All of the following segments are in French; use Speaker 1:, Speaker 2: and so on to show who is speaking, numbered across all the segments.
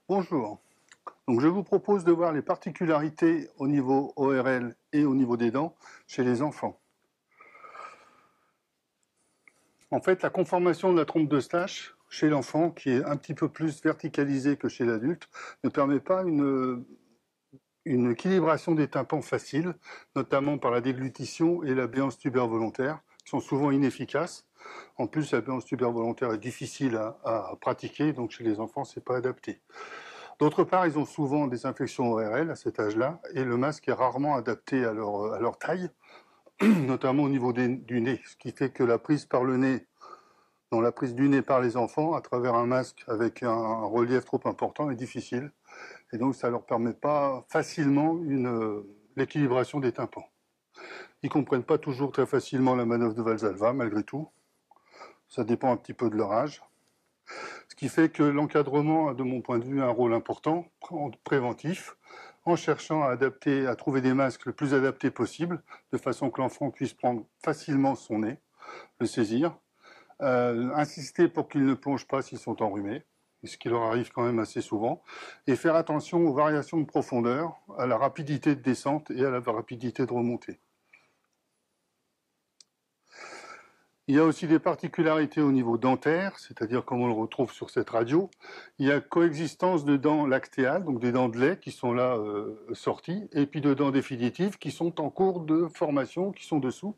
Speaker 1: Bonjour. Donc, je vous propose de voir les particularités au niveau ORL et au niveau des dents chez les enfants. En fait, la conformation de la trompe de Stache chez l'enfant, qui est un petit peu plus verticalisée que chez l'adulte, ne permet pas une équilibration des tympans facile, notamment par la déglutition et la béance tubaire volontaire, qui sont souvent inefficaces. En plus, la béance tubaire volontaire est difficile à pratiquer, donc chez les enfants, c'est pas adapté. D'autre part, ils ont souvent des infections ORL à cet âge-là, et le masque est rarement adapté à leur taille, notamment au niveau du nez, ce qui fait que la prise par le nez, dans la prise du nez par les enfants, à travers un masque avec un relief trop important, est difficile, et donc ça ne leur permet pas facilement l'équilibration des tympans. Ils ne comprennent pas toujours très facilement la manœuvre de Valsalva, malgré tout. Ça dépend un petit peu de leur âge. Ce qui fait que l'encadrement a, de mon point de vue, un rôle important, préventif, en cherchant à trouver des masques le plus adaptés possible, de façon que l'enfant puisse prendre facilement son nez, le saisir, insister pour qu'ils ne plongent pas s'ils sont enrhumés, ce qui leur arrive quand même assez souvent, et faire attention aux variations de profondeur, à la rapidité de descente et à la rapidité de remontée. Il y a aussi des particularités au niveau dentaire, c'est-à-dire comme on le retrouve sur cette radio. Il y a coexistence de dents lactéales, donc des dents de lait qui sont là sorties, et puis de dents définitives qui sont en cours de formation, qui sont dessous.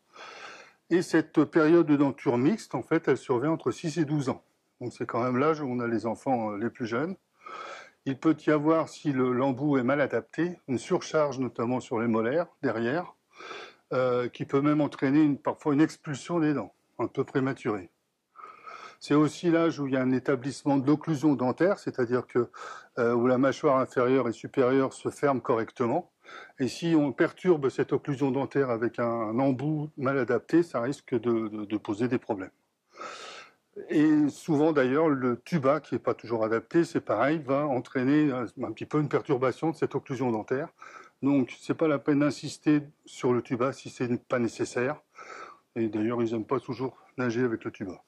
Speaker 1: Et cette période de denture mixte, en fait, elle survient entre 6 et 12 ans. Donc c'est quand même l'âge où on a les enfants les plus jeunes. Il peut y avoir, si l'embout est mal adapté, une surcharge notamment sur les molaires, derrière, qui peut même entraîner parfois une expulsion des dents, un peu prématurée. C'est aussi l'âge où il y a un établissement de l'occlusion dentaire, c'est-à-dire que où la mâchoire inférieure et supérieure se ferment correctement. Et si on perturbe cette occlusion dentaire avec un embout mal adapté, ça risque de poser des problèmes. Et souvent d'ailleurs, le tuba, qui n'est pas toujours adapté, c'est pareil, va entraîner un petit peu une perturbation de cette occlusion dentaire. Donc, c'est pas la peine d'insister sur le tuba si c'est pas nécessaire. Et d'ailleurs, ils n'aiment pas toujours nager avec le tuba.